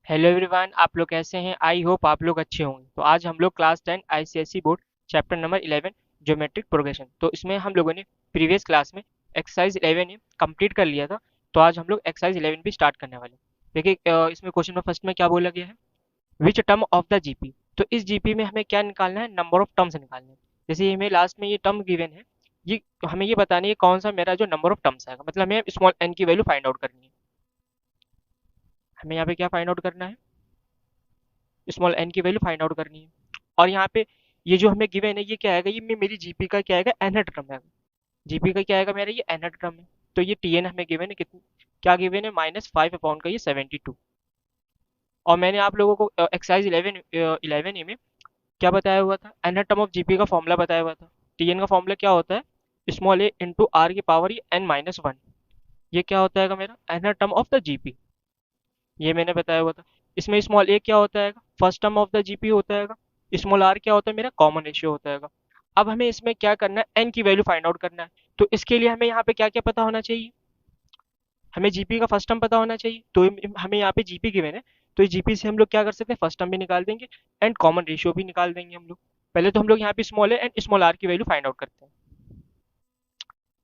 Hello everyone, आप लोग कैसे हैं? आई होप आप लोग अच्छे होंगे। तो आज हम लोग class 10 ICSE board chapter number 11 geometric progression, तो इसमें हम लोगों ने प्रीवियस क्लास में एक्सरसाइज 11 ये कंप्लीट कर लिया था। तो आज हम लोग एक्सरसाइज 11 भी स्टार्ट करने वाले हैं। देखिए, इसमें क्वेश्चन में फर्स्ट में क्या बोला गया है, which term of the GP. तो इस जीपी में हमें क्या निकालना है, नंबर ऑफ टर्म्स निकालने हैं। जैसे हमें लास्ट में ये टर्म गिवन है, ये हमें ये बतानी है कौन सा मेरा जो नंबर ऑफ टर्म्स आएगा, मतलब हमें स्मॉल एन की वैल्यू फाइंड आउट करनी है। हमें यहाँ पे क्या फाइंड आउट करना है, स्मॉल एन की वैल्यू फाइंड आउट करनी है। और यहाँ पे ये जो हमें गिवन है ये क्या आएगा, ये मेरी जीपी का क्या आएगा, nth टर्म है। जीपी का क्या आएगा मेरा, ये nth टर्म है। तो ये टीएन हमें गिवन है कितनी, क्या गिवन है, -5 अपॉन का ये 72। और मैंने आप लोगों को एक्सरसाइज 11 ए में क्या बताया हुआ था, nth टर्म ऑफ जीपी का फॉर्मूला बताया हुआ था। टीएन का फॉर्मूला क्या होता है, स्मॉल ए इंटू आर की पावर ये n-1। ये क्या होता है मेरा nth term of the GP, ये मैंने बताया हुआ था। इसमें स्मॉल ए क्या होता है, first term of the GP होता है। स्मॉल आर क्या होता है, मेरा कॉमन रेशियो होता है। अब हमें इसमें क्या करना है, एन की वैल्यू फाइंड आउट करना है। तो इसके लिए हमें यहाँ पे क्या क्या पता होना चाहिए, हमें जीपी का फर्स्ट टर्म पता होना चाहिए। तो हमें यहाँ पे जीपी गिवन है, तो इस जीपी से हम लोग क्या कर सकते हैं, फर्स्ट टर्म भी निकाल देंगे एंड कॉमन रेशियो भी निकाल देंगे हम लोग। पहले तो हम लोग यहाँ पे small a and small r की वैल्यू फाइंड आउट करते हैं।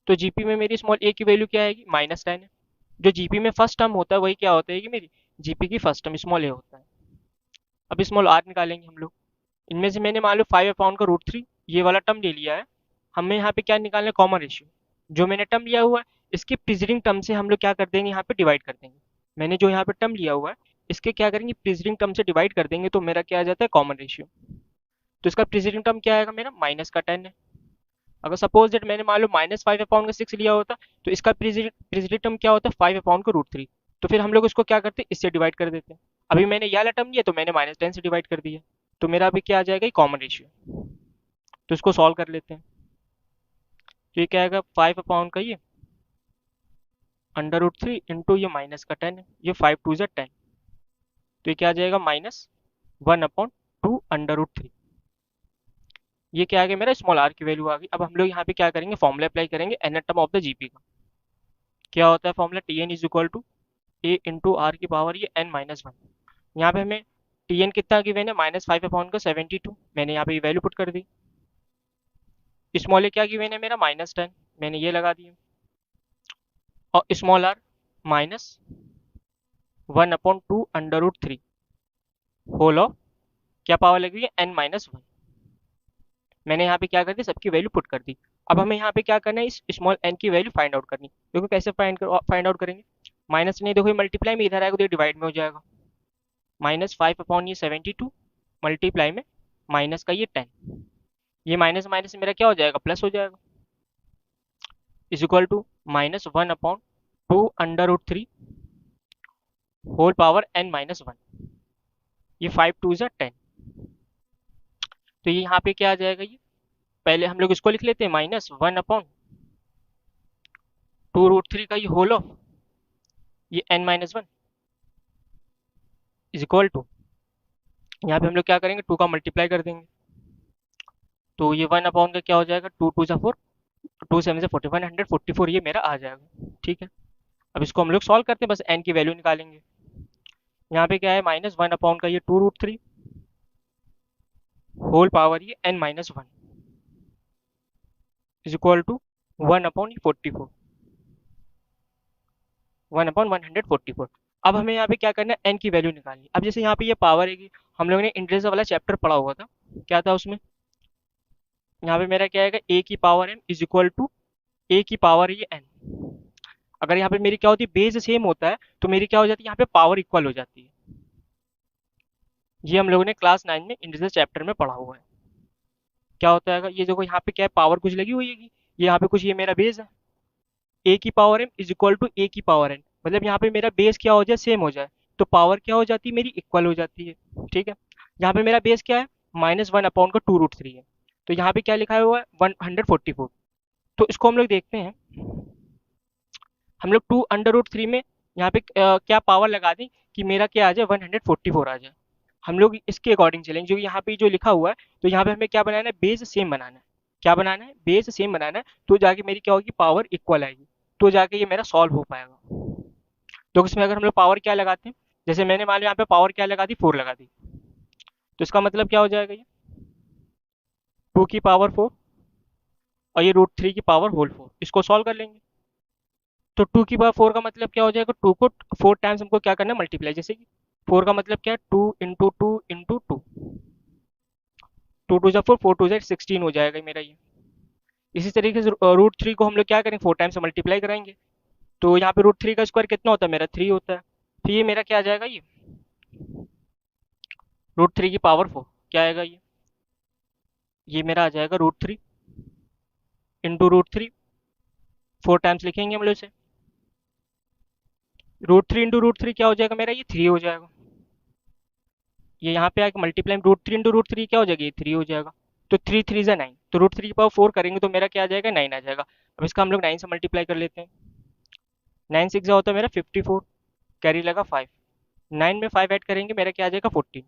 तो जीपी में मेरी स्मॉल ए की वैल्यू क्या आएगी, -10 है। जो जीपी में फर्स्ट टर्म होता है वही क्या होता है कि मेरी जीपी की फर्स्ट टर्म स्मॉल ए होता है। अब स्मॉल आर निकालेंगे हम लोग। इनमें से मैंने मान लो 5/√3 ये वाला टर्म ले लिया है। हमें यहाँ पे क्या निकालना है, कॉमन रेशियो। जो मैंने टर्म लिया हुआ है इसके प्रिजरिंग टर्म से हम लोग क्या कर देंगे, यहाँ पे डिवाइड कर देंगे। मैंने जो यहाँ पे टर्म लिया हुआ है इसके क्या करेंगे, प्रिजरिंग टर्म से डिवाइड कर देंगे, तो मेरा क्या आ जाता है, कॉमन रेशियो। तो इसका प्रिजरिंग टर्म क्या आएगा मेरा, -10 है। अगर सपोज दैट मैंने मान लो -5/6 लिया होता, तो इसका प्रिजरिंग टर्म क्या होता है, 5/√3। तो फिर हम लोग इसको क्या करते हैं, इससे डिवाइड कर देते हैं। अभी मैंने ये वाला टर्म लिया तो मैंने -10 से डिवाइड कर दिया। तो मेरा अभी क्या आ जाएगा, कॉमन रेशियो। तो इसको सॉल्व कर लेते हैं। तो ये क्या आएगा, 5 का ये √3 इंटू ये माइनस का 10 है, ये 5 2 10। तो ये क्या आ जाएगा, -1/2 √3। ये क्या आ गया मेरा, स्मॉल आर की वैल्यू आ गई। अब हम लोग यहाँ पे क्या करेंगे, फॉर्मूला अप्लाई करेंगे n term of the GP का। क्या होता है formula, T n is equal to a into r की पावर ये n-1। यहाँ पे हमें टी एन कितना गिवन है, -5/72। मैंने यहाँ पे ये वैल्यू पुट कर दी। स्मॉल ए क्या गिवन है मेरा, -10, मैंने ये लगा दिया। और स्मॉल आर -1/2√3 होल ऑफ क्या पावर लगी है, n-1। मैंने यहाँ पे क्या कर दिया, सबकी वैल्यू पुट कर दी। अब हमें यहाँ पे क्या करना है, इस स्मॉल एन की वैल्यू फाइंड आउट करनी। देखो कैसे फाइंड आउट करेंगे, माइनस नहीं, देखो ये मल्टीप्लाई में इधर आएगा तो ये डिवाइड में हो जाएगा। -5/72 मल्टीप्लाई में माइनस का ये 10, ये माइनस माइनस मेरा क्या हो जाएगा, प्लस हो जाएगा। Is equal to -1/2√3 whole power n-1। ये 5 2 10। तो ये यहाँ पे क्या आ जाएगा, ये पहले हम लोग इसको लिख लेते हैं, -1/2√3 का ये होल ऑफ ये n-1 इज इक्वल टू, यहाँ पे हम लोग क्या करेंगे, 2 का मल्टीप्लाई कर देंगे। तो ये 1 का क्या हो जाएगा, 2 2 4, 2 7 से 40, 144 ये मेरा आ जाएगा। ठीक है, अब इसको हम लोग सॉल्व करते हैं, बस n की वैल्यू निकालेंगे। यहाँ पे क्या है, -1 का ये 2√3 होल पावर ये n-1 इज इक्वल टू 1/44, 1/144। अब हमें यहाँ पे क्या करना है, n की वैल्यू निकालनी। अब जैसे यहाँ पे ये पावर है कि हम लोगों ने इंटीजर वाला चैप्टर पढ़ा हुआ था, क्या था उसमें, यहाँ पे मेरा क्या आएगा, a की power m is equal to a की पावर ये n। अगर यहाँ पे मेरी क्या होती है, बेस सेम होता है तो मेरी क्या हो जाती है, यहाँ पे पावर इक्वल हो जाती है। ये हम लोगों ने क्लास 9 में इंटीजर चैप्टर में पढ़ा हुआ है। क्या होता है, ये देखो यहाँ पे क्या है, पावर कुछ लगी हुई है, ये यहाँ पे कुछ ये मेरा बेस है, a की power m is equal to a की पावर n। मतलब यहाँ पे मेरा बेस क्या हो जाए, सेम हो जाए, तो पावर क्या हो जाती है, मेरी इक्वल हो जाती है। ठीक है, यहाँ पे मेरा बेस क्या है, -1/2√3 है। तो यहाँ पे क्या लिखा हुआ है, 144। तो इसको हम लोग देखते हैं, हम लोग 2√3 में यहाँ पे क्या पावर लगा दें कि मेरा क्या आ जाए, 144 आ जाए। हम लोग इसके अकॉर्डिंग चलेंगे, जो यहाँ पे जो लिखा हुआ है, तो यहाँ पे हमें क्या बनाना है, बेस सेम बनाना है। क्या बनाना है, बेस सेम बनाना है, तो जाके मेरी क्या होगी, पावर इक्वल आएगी, तो जाके ये मेरा सॉल्व हो पाएगा। तो इसमें अगर हम लोग पावर क्या लगाते हैं, जैसे मैंने मान लो यहाँ पे पावर क्या लगा दी, 4 लगा दी, तो इसका मतलब क्या हो जाएगा, ये 2 की पावर 4 और ये रूट 3 की पावर होल 4, इसको सॉल्व कर लेंगे। तो 2 की पावर 4 का मतलब क्या हो जाएगा, 2 को 4 टाइम्स हमको क्या करना है, मल्टीप्लाई। जैसे कि 4 का मतलब क्या है, 2 इंटू 2 इंटू 2, 2 टू 4, 4 टू 16 हो जाएगा मेरा ये। इसी तरीके से रूट 3 को हम लोग क्या करेंगे, 4 टाइम्स से मल्टीप्लाई कराएंगे। तो यहाँ पे रूट 3 का स्क्वायर कितना होता है मेरा, 3 होता है। फिर ये मेरा क्या आ जाएगा, ये रूट 3 की पावर 4 क्या आएगा, ये मेरा आ जाएगा रूट 3 इंटू रूट 3, 4 टाइम्स लिखेंगे हम लोग इसे। रूट 3 इंटू रूट 3 क्या हो जाएगा मेरा, ये 3 हो जाएगा। ये यहाँ पे आके मल्टीप्लाई, रूट 3 इंटू रूट 3 क्या हो जाएगा, ये 3 हो जाएगा। तो 3 3 ज़ा 9, तो रूट 3 की पावर 4 करेंगे तो मेरा क्या आ जाएगा, 9 आ जाएगा। अब इसका हम लोग 9 से मल्टीप्लाई कर लेते हैं। 9 6 होता है मेरा 54, कैरी लगा 5, 9 में 5 ऐड करेंगे मेरा क्या आ जाएगा, 14।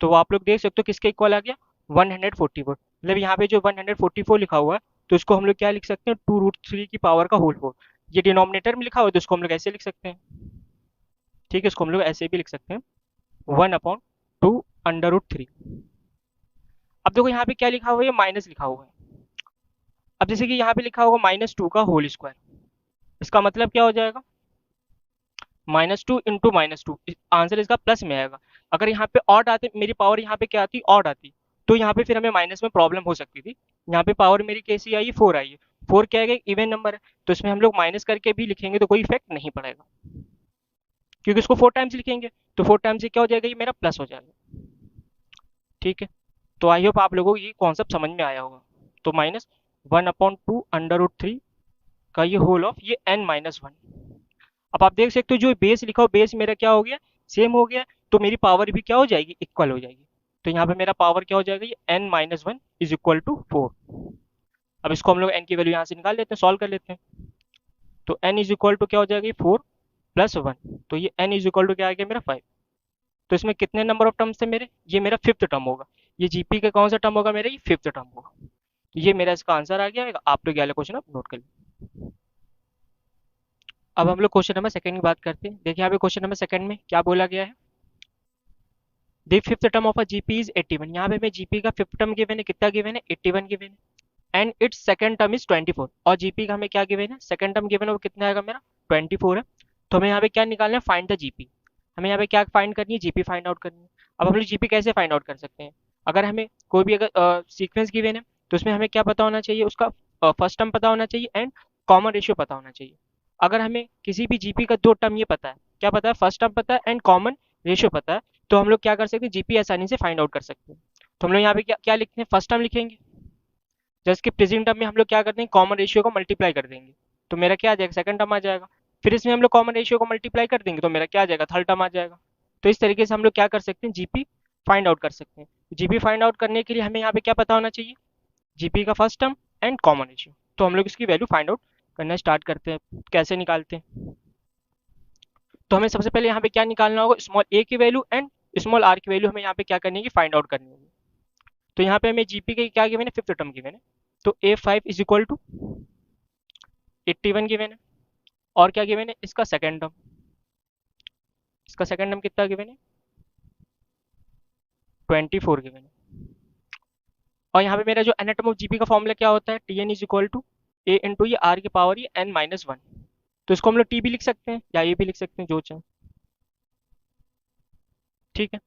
तो आप लोग देख सकते हो किसके इक्वल आ गया, 144। मतलब यहाँ पे जो 144 लिखा हुआ है, तो इसको हम लोग क्या लिख सकते हैं, 2 रूट 3 की पावर का होल 4। ये डिनोमिनेटर में लिखा हुआ है तो इसको हम लोग ऐसे लिख सकते हैं। ठीक है, इसको हम लोग ऐसे भी लिख सकते हैं, 1/2 अंडर रूट 3। अब देखो यहाँ पे क्या लिखा हुआ है, ये माइनस लिखा हुआ है। अब जैसे कि यहाँ पे लिखा होगा -2 का होल स्क्वायर, इसका मतलब क्या हो जाएगा, -2 इंटू -2, आंसर इसका प्लस में आएगा। अगर यहाँ पे ऑड आते, मेरी पावर यहाँ पे क्या आती, ऑड आती, तो यहाँ पे फिर हमें माइनस में प्रॉब्लम हो सकती थी। यहाँ पे पावर मेरी कैसी आई, 4 आई है। 4 क्या है, इवन नंबर है, तो इसमें हम लोग माइनस करके भी लिखेंगे तो कोई इफेक्ट नहीं पड़ेगा, क्योंकि इसको 4 टाइम्स लिखेंगे, तो 4 टाइम्स से क्या हो जाएगा, ये मेरा प्लस हो जाएगा। ठीक है, तो आई होप आप लोगों को ये कॉन्सेप्ट समझ में आया होगा। तो -1/2 अंडर रूट 3 का ये होल ऑफ ये n-1। अब आप देख सकते हो जो बेस लिखा हो, बेस मेरा क्या हो गया, सेम हो गया, तो मेरी पावर भी क्या हो जाएगी, इक्वल हो जाएगी। तो यहाँ पे मेरा पावर क्या हो जाएगा, ये n-1 = 4। अब इसको हम लोग n की वैल्यू यहाँ से निकाल लेते हैं, सॉल्व कर लेते हैं। तो n क्या हो जाएगा, 4 + 1, तो ये n क्या आ गया मेरा 5। तो इसमें कितने नंबर ऑफ टर्म्स थे मेरे, ये मेरा फिफ्थ टर्म होगा। ये जीपी का कौन सा टर्म होगा मेरा, ये फिफ्थ टर्म होगा। तो ये मेरा इसका आंसर आ गया। आप लोग ये वाला क्वेश्चन आप नोट कर लीजिए। अब हम लोग क्वेश्चन नंबर सेकंड की बात करते हैं। देखिए यहाँ पे क्वेश्चन नंबर सेकंड में क्या बोला गया है, the fifth term of a GP is 81। यहाँ पे हमें जीपी का फिफ्थ टर्म गिवन है, कितना गिवन है, 81 गिवन है, and it's second term is 24। और जीपी का हमें क्या गिवन है, सेकंड टर्म गिवन है, वो कितना आएगा मेरा, 24 है। तो हमें यहाँ पे क्या निकालना है, फाइंड द जीपी। हमें यहाँ पे क्या फाइंड करनी है, जीपी फाइंड आउट करनी है। अब हम लोग जीपी कैसे फाइंड आउट कर सकते हैं, अगर हमें कोई भी अगर सीक्वेंस गिवन है, तो उसमें हमें क्या पता होना चाहिए, उसका फर्स्ट टर्म पता होना चाहिए एंड कॉमन रेशियो पता होना चाहिए। अगर हमें किसी भी जीपी का दो टर्म ये पता है, क्या पता है, फर्स्ट टर्म पता है एंड कॉमन रेशियो पता है, तो हम लोग क्या कर सकते हैं, जीपी आसानी से फाइंड आउट कर सकते हैं। तो हम लोग यहाँ पे क्या क्या लिखते हैं, फर्स्ट टर्म लिखेंगे, जस्ट कि प्रेजेंट टर्म में हम लोग क्या कर देंगे, कॉमन रेशियो को मल्टीप्लाई कर देंगे, तो मेरा क्या आ जाएगा, सेकंड टर्म आ जाएगा। फिर इसमें हम लोग कॉमन रेशियो को मल्टीप्लाई कर देंगे तो मेरा क्या आ जाएगा, थर्ड टर्म आ जाएगा। तो इस तरीके से हम लोग क्या कर सकते हैं, जीपी फाइंड आउट कर सकते हैं। जीपी फाइंड आउट करने के लिए हमें यहाँ पे क्या पता होना चाहिए, जीपी का first term and common ratio. तो हम लोग इसकी वैल्यू फाइंड आउट करना स्टार्ट करते हैं। कैसे निकालते हैं, तो हमें सबसे पहले यहाँ पे क्या निकालना होगा, स्मॉल ए की वैल्यू एंड स्मॉल आर की वैल्यू हमें यहाँ पे क्या करनी है, फाइंड आउट करनी होगी। तो यहाँ पे हमें जीपी के क्या गिवन है, फिफ्थ टर्म गिवन है, तो A5 = 81 गिवन है। और क्या गिवन है, इसका सेकंड टर्म, इसका सेकंड टर्म कितना गिवन है, 24 गिवन है। और यहाँ पे मेरा जो एनाटॉम ऑफ जीपी का फॉर्मूला क्या होता है, TN = A ये आर की पावर ये n-1। तो इसको हम लोग टी भी लिख सकते हैं या ये भी लिख सकते हैं, जो चाहें। ठीक है,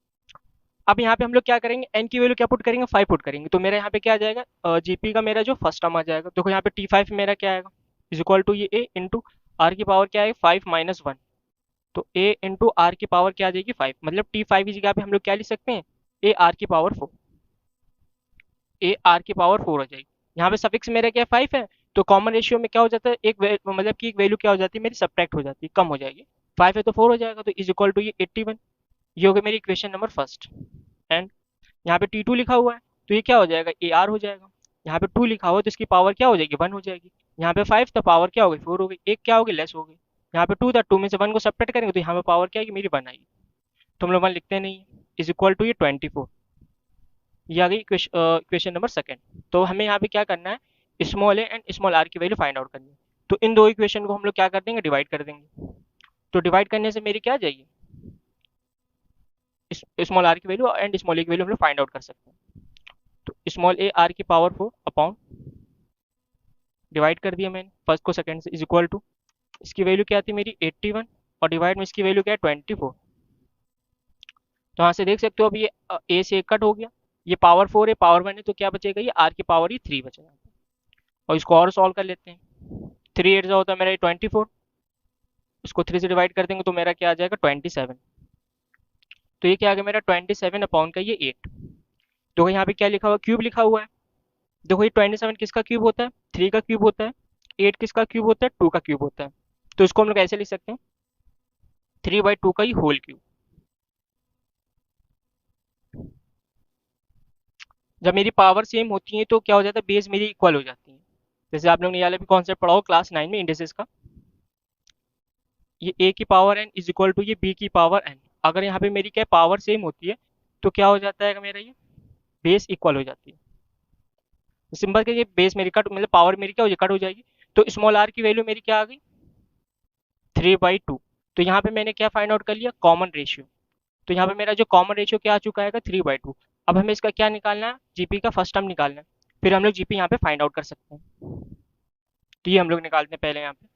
अब यहाँ पे हम लोग क्या करेंगे, एन की वैल्यू क्या पुट करेंगे, 5 पुट करेंगे, तो मेरा यहाँ पे क्या आ जाएगा, जीपी का मेरा जो फर्स्ट टर्म आ जाएगा। देखो यहाँ पे T5 मेरा क्या आएगा, ये A इंटू आर की पावर क्या है, 5 - 1। तो A इंटू आर की पावर क्या आ जाएगी, 5। मतलब T5 की जगह पे हम लोग क्या लिख सकते हैं, AR की पावर 4, AR की पावर 4 हो जाएगी। यहाँ पे सफिक्स मेरा क्या है, 5 है, तो कॉमन रेशियो में क्या हो जाता है, मतलब कि एक वैल्यू क्या हो जाती है मेरी, सब्ट्रैक्ट हो जाती है, कम हो जाएगी। 5 है तो 4 हो जाएगा, तो ये 81। ये हो गया मेरी इक्वेशन नंबर फर्स्ट। एंड यहाँ पे T2 लिखा हुआ है, तो ये क्या हो जाएगा, AR हो जाएगा। यहाँ पे 2 लिखा हुआ है तो इसकी पावर क्या हो जाएगी, 1 हो जाएगी। यहाँ पे 5 तो पावर क्या हो गई, 4 हो गई। एक क्या हो गई, लेस हो गई। यहाँ पे 2 था, 2 में से 1 को सब्ट्रैक्ट करेंगे तो यहाँ पे पावर क्या आएगी, मेरी 1 आएगी। तो हम लोग 1 लिखते नहीं, ये 24। ये आ गई इक्वेशन नंबर सेकंड। तो हमें यहाँ पे क्या करना है, small a and small r की वैल्यू फाइंड आउट करनी है। तो इन दो इक्वेशन को हम लोग क्या कर देंगे, डिवाइड कर देंगे। तो डिवाइड करने से मेरी क्या आ जाएगी, स्मॉल आर की वैल्यू एंड स्मॉल ए की वैल्यू हम लोग फाइंड आउट कर सकते हैं। तो स्मॉल ए आर की पावर 4 अपॉन, डिवाइड कर दिया मैंने फर्स्ट को सेकंड से, इज इक्वल टू, इसकी वैल्यू क्या आती है मेरी 81, और डिवाइड में इसकी वैल्यू क्या है 24। तो यहाँ से देख सकते हो अब ये ए से कट हो गया, ये पावर 4 है, पावर 1 है, तो क्या बचेगा, ये आर की पावर ही 3 बचेगा। और इसको और सॉल्व कर लेते हैं। 3 8 होता है मेरा 24, इसको 3 से डिवाइड कर देंगे तो मेरा क्या आ जाएगा 27। तो ये क्या आ गया मेरा 27 अपॉन का ये 8। देखो यहाँ पे क्या लिखा हुआ, क्यूब लिखा हुआ है। देखो ये 27 किसका क्यूब होता है, 3 का क्यूब होता है। 8 किसका क्यूब होता है, 2 का क्यूब होता है। तो इसको हम लोग ऐसे लिख सकते हैं, 3/2 का ही होल क्यूब। जब मेरी पावर सेम होती है तो क्या हो जाता है, बेस मेरी इक्वल हो जाती है। जैसे आप लोग ने ये वाला भी कॉन्सेप्ट पढ़ा हो क्लास 9 में इंडिसेस का, ये a की power n is equal to ये b की पावर n। अगर यहाँ पे मेरी क्या पावर सेम होती है तो क्या हो जाता है मेरा, ये बेस इक्वल हो जाती है। सिंपल के ये बेस मेरी कट, मतलब पावर मेरी क्या हो जाएगी, कट हो जाएगी। तो स्मॉल आर की वैल्यू मेरी क्या आ गई 3/2। तो यहाँ पे मैंने क्या फाइंड आउट कर लिया, कॉमन रेशियो। तो यहाँ पे मेरा जो कॉमन रेशियो क्या आ चुका है 3/2। अब हमें इसका क्या निकालना है, जीपी का फर्स्ट टर्म निकालना है। फिर हम लोग जीपी यहाँ पे फाइंड आउट कर सकते हैं। तो ये हम लोग निकालते हैं पहले यहाँ पे।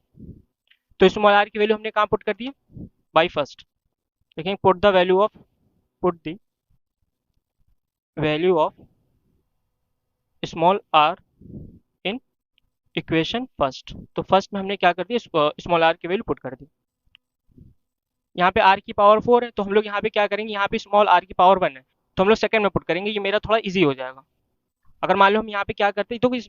तो स्मॉल आर की वैल्यू हमने कहाँ पुट कर दी, बाई फर्स्ट। देखेंगे put the value of, put the value of small r in equation first. तो फर्स्ट में हमने क्या कर दिया, स्मॉल आर की वैल्यू पुट कर दी। यहाँ पे आर की पावर 4 है, तो हम लोग यहाँ पे क्या करेंगे, यहाँ पे स्मॉल आर की पावर 1 है, तो हम लोग सेकंड में पुट करेंगे, ये मेरा थोड़ा इजी हो जाएगा। अगर मान लो हम यहाँ पे क्या करते हैं, तो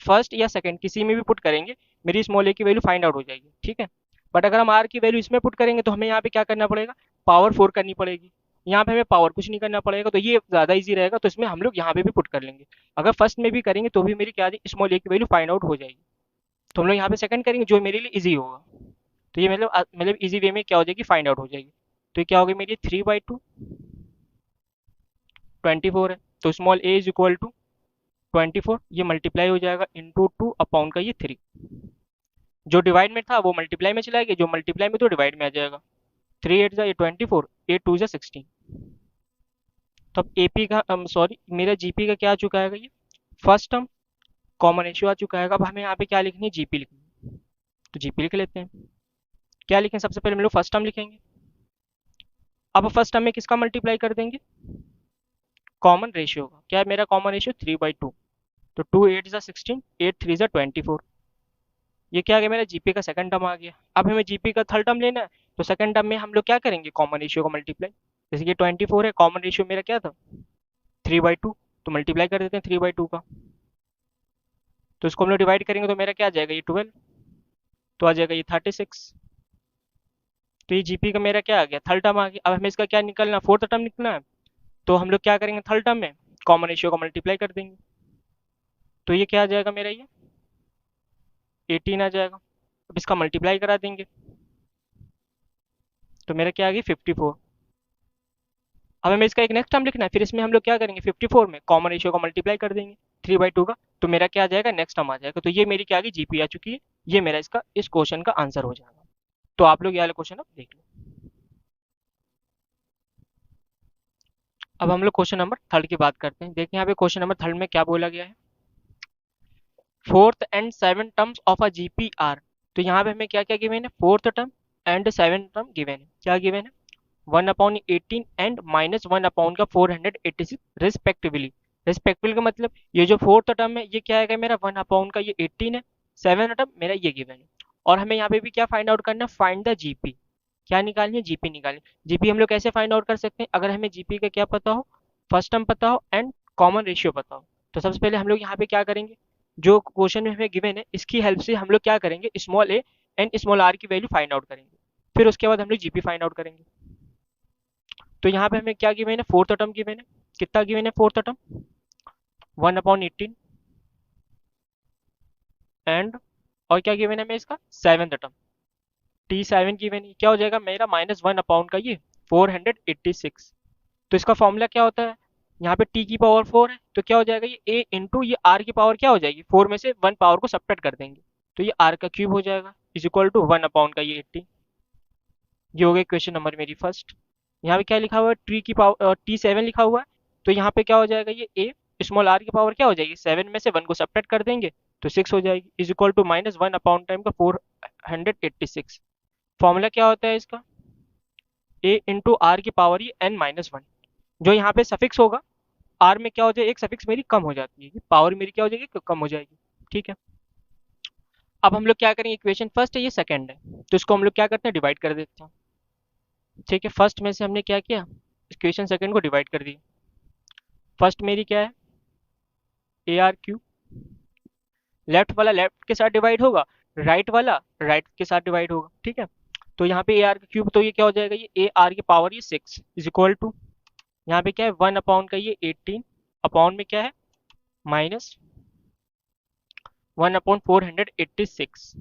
फर्स्ट या सेकंड किसी में भी पुट करेंगे, मेरी स्मॉल ए की वैल्यू फाइंड आउट हो जाएगी, ठीक है। बट अगर हम आर की वैल्यू इसमें पुट करेंगे तो हमें यहाँ पे क्या करना पड़ेगा, पावर 4 करनी पड़ेगी। यहाँ पे हमें पावर कुछ नहीं करना पड़ेगा, तो ये ज़्यादा इजी रहेगा। तो इसमें हम लोग यहाँ पे भी पुट कर लेंगे। अगर फर्स्ट में भी करेंगे तो भी मेरी क्या स्मॉल ए की वैल्यू फाइंड आउट हो जाएगी। तो हम लोग यहाँ पे सेकंड करेंगे जो मेरे लिए इजी होगा। तो ये मतलब इजी वे में क्या हो जाएगी, फाइंड आउट हो जाएगी। तो ये क्या होगी मेरी 3/2, 24 है। तो small a is equal to 24, ये मल्टीप्लाई हो जाएगा इंटू 2 अपॉन का ये 3। जो डिवाइड में था वो मल्टीप्लाई में चला गया, जो मल्टीप्लाई में तो डिवाइड में आ जाएगा। 3 8 ये 24, 8 2 16। तो अब एपी का सॉरी मेरा जीपी का क्या आ चुका है, ये फर्स्ट टर्म कॉमन रेशियो आ चुका है। अब हमें यहाँ पे क्या लिखनी है, जीपी लिखनी है। तो जीपी लिख लेते हैं। क्या लिखें, सबसे पहले हम लोग फर्स्ट टर्म लिखेंगे। अब फर्स्ट टर्म में किसका मल्टीप्लाई कर देंगे, कॉमन रेशियो का। क्या है मेरा कॉमन रेशियो 3/2। तो 2 8 16, 8 3 24। ये क्या आ गया मेरा जीपी का सेकंड टर्म आ गया। अब हमें जीपी का थर्ड टर्म लेना है, तो सेकंड टर्म में हम लोग क्या करेंगे, कॉमन रेशियो का मल्टीप्लाई। जैसे कि 24 है, कॉमन रेशियो मेरा क्या था 3/2, तो मल्टीप्लाई कर देते हैं 3/2 का। तो इसको हम लोग डिवाइड करेंगे तो मेरा क्या आ जाएगा, ये 12। तो आ जाएगा ये 36। तो ये जीपी का मेरा क्या आ गया, थर्ड टर्म आ गया। अब हमें इसका क्या निकलना, फोर्थ टर्म निकलना है। तो हम लोग क्या करेंगे, थर्ड टर्म में कॉमन रेशियो का मल्टीप्लाई कर देंगे। तो ये क्या आ जाएगा मेरा, ये 18 आ जाएगा। अब इसका मल्टीप्लाई करा देंगे तो मेरा क्या आ गया 54। अब हमें इसका एक नेक्स्ट टर्म लिखना है, फिर इसमें हम लोग क्या करेंगे 54 में कॉमन रेशियो का मल्टीप्लाई कर देंगे 3/2 का। तो मेरा क्या आ जाएगा, नेक्स्ट टर्म आ जाएगा। तो ये मेरी क्या आ गई, जीपी आ चुकी है। ये मेरा इसका इस क्वेश्चन का आंसर हो जाएगा। तो आप लोग ये वाला क्वेश्चन अब देख लो। अब हम लोग क्वेश्चन नंबर थर्ड की बात करते हैं। देखिए यहाँ पे क्वेश्चन नंबर थर्ड में क्या बोला गया है, fourth and seven terms of a GP are. तो यहाँ पे हमें क्या क्या गिवन है, fourth term and seven term given है। क्या गिवन है, 1/18 एंड -1/का 486 रिस्पेक्टिवली। रिस्पेक्टिवली का मतलब ये जो फोर्थ टर्म है ये क्या है मेरा 1/ का ये 18 है, सेवन टर्म मेरा ये गिवन है। और हमें यहाँ पे भी क्या फाइंड आउट करना है, फाइंड द जीपी। क्या निकालनी है, जीपी निकालनी। जीपी हम लोग कैसे फाइंड आउट कर सकते हैं, अगर हमें जीपी का क्या पता हो, फर्स्ट टर्म पता हो एंड कॉमन रेशियो पता हो। तो सबसे पहले हम लोग यहाँ पे क्या करेंगे, जो क्वेश्चन में हमें गिवन है इसकी हेल्प से हम लोग क्या करेंगे, small a and small r की वैल्यू फाइंड आउट करेंगे। फिर उसके बाद हम लोग जीपी फाइंड आउट करेंगे। तो यहाँ पे हमें क्या गिवन है, फोर्थ टर्म गिवन है। कितना गिवन है फोर्थ टर्म, 1/18 एंड, और क्या गिवन है हमें इसका सेवंथ टर्म T7 गिवन है। क्या हो जाएगा मेरा -1/ का ये 486। तो इसका फॉर्मूला क्या होता है, यहाँ पे t की पावर 4 है, तो क्या हो जाएगा ये a इंटू ये r की पावर क्या हो जाएगी 4 में से 1 पावर को सब्ट्रैक्ट कर देंगे तो ये r का क्यूब हो जाएगा इज इक्वल टू 1/ का ये 80। ये हो गया क्वेश्चन नंबर मेरी फर्स्ट। यहाँ पे क्या लिखा हुआ है, टी की पावर T7 लिखा हुआ है। तो यहाँ पे क्या हो जाएगा, ये ए स्मॉल आर की पावर क्या हो जाएगी, 7 में से 1 को सब्ट्रैक्ट कर देंगे तो 6 हो जाएगी, is equal to -1 upon time का 486। फॉर्मूला क्या होता है इसका, ए इंटू आर की पावर ये n-1। जो यहाँ पे सफिक्स होगा आर में क्या हो जाए, एक सफिक्स मेरी कम हो जाती है, पावर मेरी क्या हो जाएगी, कम हो जाएगी। ठीक है, अब हम लोग क्या करेंगे, इक्वेशन फर्स्ट है, ये सेकंड है, तो इसको हम लोग क्या करते हैं, डिवाइड कर देते हैं। ठीक है, फर्स्ट में से हमने क्या किया, इक्वेशन सेकंड को डिवाइड कर दिया। फर्स्ट मेरी क्या है, AR क्यूब, लेफ्ट वाला लेफ्ट के साथ डिवाइड होगा, राइट वाला राइट के साथ डिवाइड होगा। ठीक है, तो यहाँ पे AR क्यूब, तो ये क्या हो जाएगा, ये AR की पावर ये 6 इज इक्वल टू, यहाँ पे क्या है 1 अपॉन का ये 18 अपॉन में क्या है -1/486।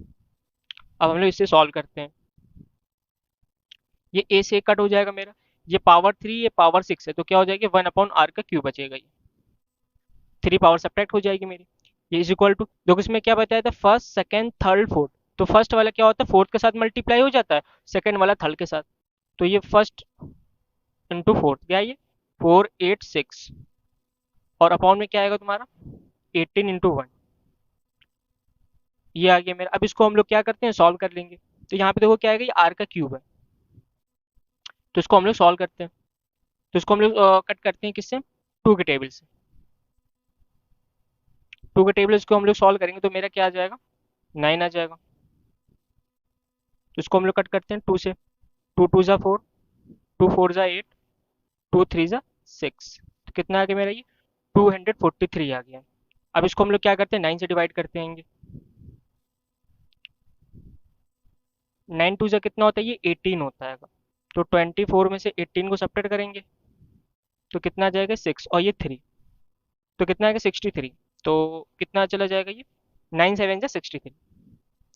अब हम लोग इसे सॉल्व करते हैं, ये ए से कट हो जाएगा मेरा, ये पावर 3 ये पावर 6 है, तो क्या हो जाएगा 1/r का क्यूब बचेगा, ये 3 पावर सब्ट्रैक्ट हो जाएगी मेरी। ये इज इक्वल टू, देखो इसमें क्या बताया था, फर्स्ट सेकंड थर्ड फोर्थ, तो फर्स्ट वाला क्या होता है फोर्थ के साथ मल्टीप्लाई हो जाता है, सेकंड वाला थर्ड के साथ, तो ये फर्स्ट इंटू फोर्थ क्या है, ये 486, और अपॉन में क्या आएगा तुम्हारा 18 × 1, ये आ गया मेरा। अब इसको हम लोग क्या करते हैं, सॉल्व कर लेंगे। तो यहाँ पे देखो क्या आएगा, ये आर का क्यूब है, तो इसको हम लोग सॉल्व करते हैं। तो इसको हम लोग कट करते हैं किससे, टू के टेबल से। टू के टेबल इसको हम लोग सॉल्व करेंगे तो मेरा क्या आ जाएगा, 9 आ जाएगा। तो इसको हम लोग कट करते हैं टू से, 2 × 2 = 4, 2 × 4 = 8, 2 × 3 = 6, तो कितना आ गया मेरा, ये 243 आ गया। अब इसको हम लोग क्या करते हैं, 9 से डिवाइड करते हैं। 9 × 2 कितना होता है, ये 18 होता है। तो 24 में से 18 को सब्ट्रैक्ट करेंगे तो कितना आ जाएगा 6, और ये 3, तो कितना आएगा 63। तो कितना चला जाएगा ये, 9 × 7 = 63,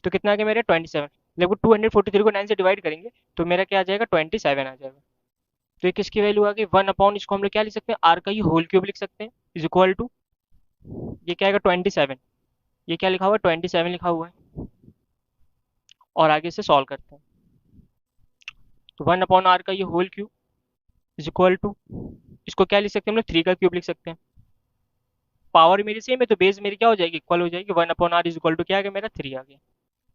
तो कितना आ गया मेरा 27। लगभग 243 को 9 से डिवाइड करेंगे तो मेरा क्या आ जाएगा 27 आ जाएगा। तो ये किसकी वैल्यू आ गई, 1 अपॉन, इसको हम लोग क्या लिख सकते हैं, आर का ही होल क्यूब लिख सकते हैं, इज इक्वल टू, ये क्या आएगा 27, ये क्या लिखा हुआ है 27 लिखा हुआ है, और आगे से सॉल्व करते हैं। तो 1 अपॉन आर का ये whole cube is equal to, इसको क्या लिख सकते हैं हम लोग, 3 का क्यूब लिख सकते हैं। पावर मेरी सेम है तो बेस मेरी क्या हो जाएगी, इक्वल हो जाएगी, 1/r इज इक्वल टू क्या आ गया मेरा 3 आ गया।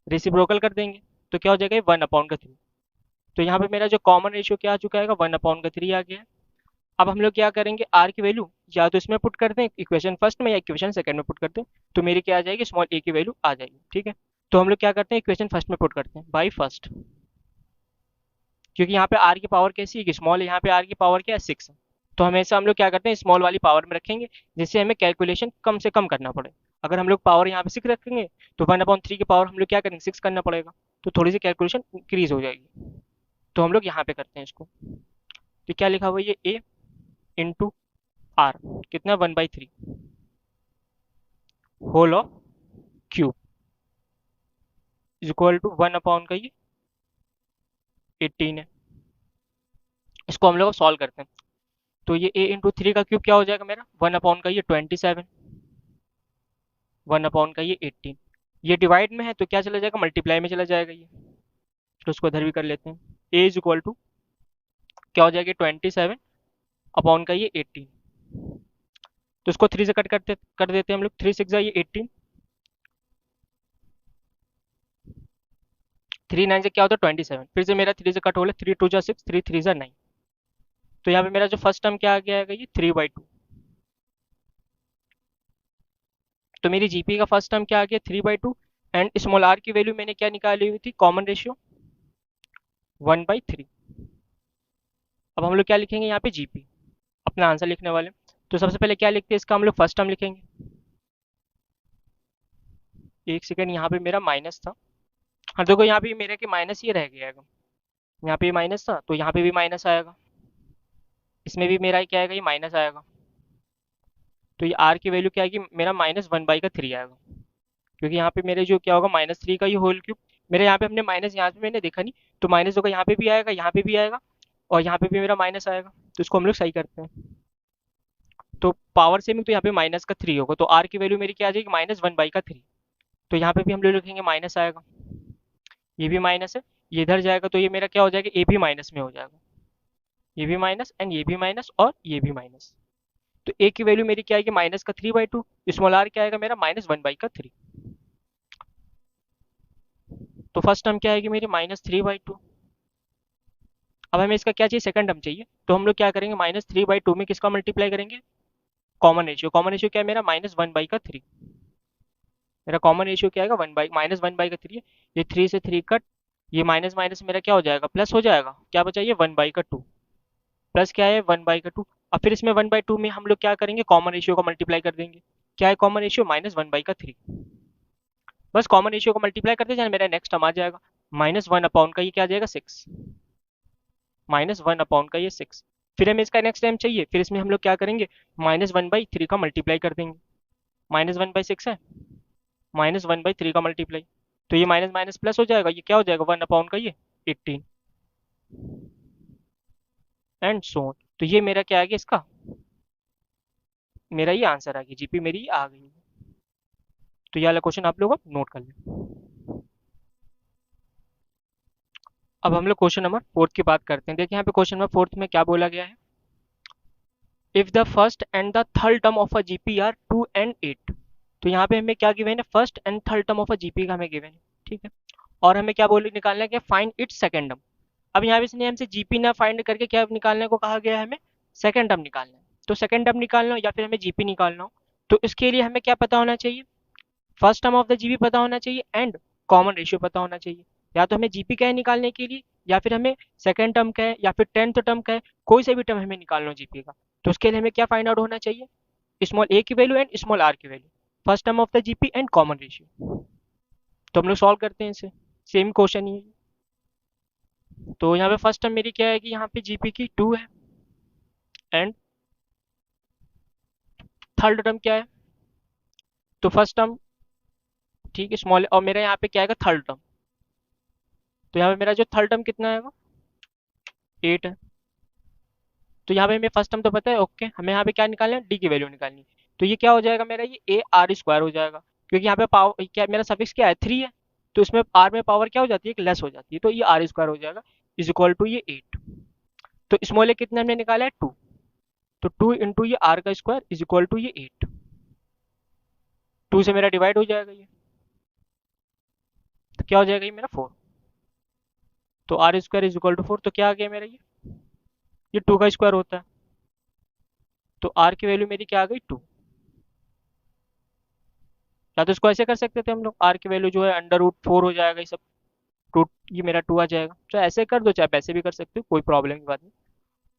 रेसिप्रोकल कर देंगे तो क्या हो जाएगा 1/3। तो यहाँ पे मेरा जो कॉमन रेशियो क्या आ चुका है, 1/3 आ गया है। अब हम लोग क्या करेंगे, आर की वैल्यू या तो इसमें पुट कर दें इक्वेशन फर्स्ट में, या इक्वेशन सेकंड में पुट कर दें, तो मेरी क्या आ जाएगी, स्मॉल ए की वैल्यू आ जाएगी। ठीक है, तो हम लोग क्या करते हैं, इक्वेशन फर्स्ट में पुट करते हैं बाई फर्स्ट, क्योंकि यहाँ पे आर की पावर कैसी है कि स्मॉल, यहाँ पे आर की पावर क्या है 6 है, तो हमेशा हम लोग क्या करते हैं स्मॉल वाली पावर में रखेंगे, जिससे हमें कैलकुलेशन कम से कम करना पड़े। अगर हम लोग पावर यहाँ पे 6 रखेंगे तो 1/3 की पावर हम लोग क्या करेंगे 6 करना पड़ेगा, तो थोड़ी सी कैलकुलेशन इंक्रीज हो जाएगी, तो हम लोग यहाँ पे करते हैं इसको। तो क्या लिखा हुआ है, ये ए इंटू आर कितना 1/3 whole of cube is equal to 1 का ये 18 है। इसको हम लोग सॉल्व करते हैं, तो ये a × 3 का क्यूब क्या हो जाएगा मेरा, 1 का ये 27, 1 का ये 18, ये डिवाइड में है तो क्या चला जाएगा, मल्टीप्लाई में चला जाएगा ये, तो उसको इधर भी कर लेते हैं। a इज इक्वल टू क्या हो जाएगा 27 अपॉन का ये 18, तो इसको 3 से कट कर देते हैं हम लोग, 3 6 ये 18, 3 9 से क्या होता है 27, फिर से मेरा 3 से कट हो गया, 3 2 = 6, 3 3 = 9, तो यहाँ पे मेरा जो फर्स्ट टर्म क्या आ गया है, ये 3/2। तो मेरी जीपी का फर्स्ट टर्म क्या आ गया 3/2, एंड स्मॉल आर की वैल्यू मैंने क्या निकाली हुई थी, कॉमन रेशियो 1/3। अब हम लोग क्या लिखेंगे यहाँ पे जीपी, अपना आंसर लिखने वाले, तो सबसे पहले क्या लिखते हैं, इसका हम लोग फर्स्ट टर्म लिखेंगे। एक सेकेंड, यहाँ पे मेरा माइनस था, हाँ देखो यहाँ पे मेरे के माइनस ही रह गया है, यहाँ पे माइनस था तो यहाँ पे भी माइनस आएगा, इसमें भी मेरा क्या आएगा, ये माइनस आएगा, तो ये आर की वैल्यू क्या आएगी मेरा -1/3 आएगा, क्योंकि यहाँ पे मेरे जो क्या होगा -3 का ये होल क्यूब, मेरे यहाँ पे हमने माइनस यहाँ पे मैंने देखा नहीं, तो माइनस होगा यहाँ पे भी आएगा, यहाँ पे भी आएगा, और यहाँ पे भी मेरा माइनस आएगा, तो इसको हम लोग सही करते हैं। तो पावर सेमिंग तो यहाँ पे -3 होगा, तो आर की वैल्यू मेरी क्या आ जाएगी -1/3, तो यहाँ पे भी हम लोग लिखेंगे माइनस आएगा, ये भी माइनस है, ये इधर जाएगा तो ये मेरा क्या हो जाएगा, ए भी माइनस में हो जाएगा, ये भी माइनस एंड ये भी माइनस और ये भी माइनस। तो ए की वैल्यू मेरी क्या आएगी, माइनस का 3/2। स्मॉल आर क्या आएगा मेरा, -1/3। तो फर्स्ट टर्म क्या आएगी मेरी, -3/2। अब हमें इसका क्या चाहिए, सेकंड टर्म चाहिए। तो हम लोग क्या करेंगे, -3/2 में किसका मल्टीप्लाई करेंगे, कॉमन रेशियो। कॉमन रेशियो क्या है मेरा, -1/3। मेरा कॉमन रेशियो क्या आएगा, -1/3। ये 3 से 3 कट, ये माइनस माइनस मेरा क्या हो जाएगा, प्लस हो जाएगा। क्या बचा, ये 1/2 प्लस क्या है, 1/2। अब फिर इसमें 1/2 में हम लोग क्या करेंगे, कॉमन रेशियो को मल्टीप्लाई कर देंगे। क्या है कॉमन रेशियो, -1/3। बस कॉमन रेशियो को मल्टीप्लाई करते जाए, मेरा नेक्स्ट टर्म आ जाएगा। -1 अपॉन का ये क्या आ जाएगा, 6। -1 अपॉन का ये 6। फिर हमें इसका नेक्स्ट टाइम चाहिए, फिर इसमें हम लोग क्या करेंगे, -1/3 का मल्टीप्लाई कर देंगे। -1/6 है, -1/3 का मल्टीप्लाई। तो ये माइनस माइनस प्लस हो जाएगा, ये क्या हो जाएगा, 1 अपॉन का ये 18 एंड सो ऑन। तो ये मेरा क्या आ गया इसका, मेरा ये आंसर आ गया, जीपी मेरी आ गई। तो ये वाला क्वेश्चन आप लोग अब नोट कर लें। अब हम लोग क्वेश्चन नंबर 4 की बात करते हैं। देखिए यहाँ पे क्वेश्चन नंबर 4 में क्या बोला गया है, if the first and the third term of a GP are 2 and 8। तो यहाँ पे हमें क्या गिवन है, first and third term of a GP का हमें गिवन है, ठीक है। और हमें क्या बोले, निकालना है कि फाइंड इट्स सेकंड टर्म। अब यहाँ पे इसने हमसे जीपी ना फाइंड करके क्या निकालने को कहा गया है, हमें सेकंड टर्म निकालना है। तो सेकंड टर्म निकालना हो या फिर हमें जीपी निकालना हो, तो इसके लिए हमें क्या पता होना चाहिए, first term of the GP पता होना चाहिए एंड कॉमन रेशियो पता होना चाहिए। या तो हमें जीपी का है निकालने के लिए, या फिर हमें सेकंड टर्म का है, या फिर टेंथ टर्म का है, कोई से भी टर्म हमें निकालना हो जीपी का। तो उसके लिए हमें क्या फाइंड आउट होना चाहिए, स्मॉल ए की वैल्यू एंड स्मॉल आर की value, first term of the GP and common ratio. तो हम लोग सॉल्व करते हैं इसे, सेम क्वेश्चन ही है। तो यहाँ पे फर्स्ट टर्म मेरी क्या है कि यहाँ पे जीपी की 2 है एंड थर्ड टर्म क्या है, तो फर्स्ट टर्म, ठीक है, स्मॉल, और मेरा यहाँ पे क्या आएगा, थर्ड टर्म। तो यहाँ पे मेरा जो थर्ड टर्म कितना आएगा, 8 है। तो यहाँ पे हमें फर्स्ट टर्म तो पता है, ओके। हमें यहाँ पे क्या निकालना है, डी की वैल्यू निकालनी है। तो ये क्या हो जाएगा मेरा, ये ए आर स्क्वायर हो जाएगा, क्योंकि यहाँ पे पावर क्या मेरा सफिक्स क्या है, 3 है। तो इसमें आर में पावर क्या हो जाती है, एक लेस हो जाती है, तो ये आर स्क्वायर हो जाएगा, इज इक्वल टू ये 8। तो स्मॉल ए कितना हमने निकाला है, 2। तो 2 इंटू ये आर का स्क्वायर इज इक्वल टू ये 8। 2 से मेरा डिवाइड हो जाएगा ये, तो क्या हो जाएगा ये मेरा 4। तो r square is equal to 4, तो क्या आ गया मेरा ये 2 का स्क्वायर होता है। तो आर की वैल्यू मेरी क्या आ गई, 2। या तो इसको ऐसे कर सकते थे हम लोग, आर की वैल्यू जो है √4 हो जाएगा, ये सब रूट, ये मेरा 2 आ जाएगा। चाहे ऐसे कर दो, चाहे ऐसे भी कर सकते हो, कोई प्रॉब्लम की बात नहीं।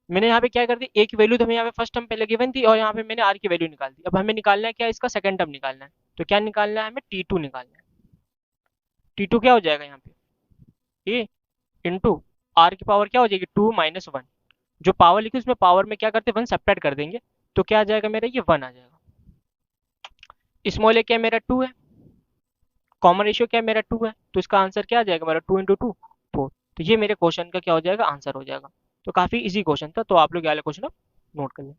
मैंने यहाँ पे क्या कर दी, ए की वैल्यू तो हमें यहाँ पे फर्स्ट टर्म पहले गिवन थी, और यहाँ पे मैंने आर की वैल्यू निकाल दी। अब हमें निकालना है क्या, इसका सेकंड टर्म निकालना है। तो क्या निकालना है हमें, T2 निकालना है। T2 क्या हो जाएगा यहाँ पे, ए इंटू आर की पावर क्या हो जाएगी, 2 - 1। जो पावर लिखी उसमें पावर में क्या करते हैं, 1 सेपरेट कर देंगे। तो क्या आ जाएगा मेरा, ये 1 आ जाएगा। स्मॉल ए क्या मेरा 2 है, कॉमन रेशियो क्या मेरा 2 है, तो इसका आंसर क्या आ जाएगा मेरा, 2 × 2 4। तो ये मेरे क्वेश्चन का क्या हो जाएगा, आंसर हो जाएगा। तो काफी इजी क्वेश्चन था, तो आप लोग ये वाला क्वेश्चन अब नोट कर लें।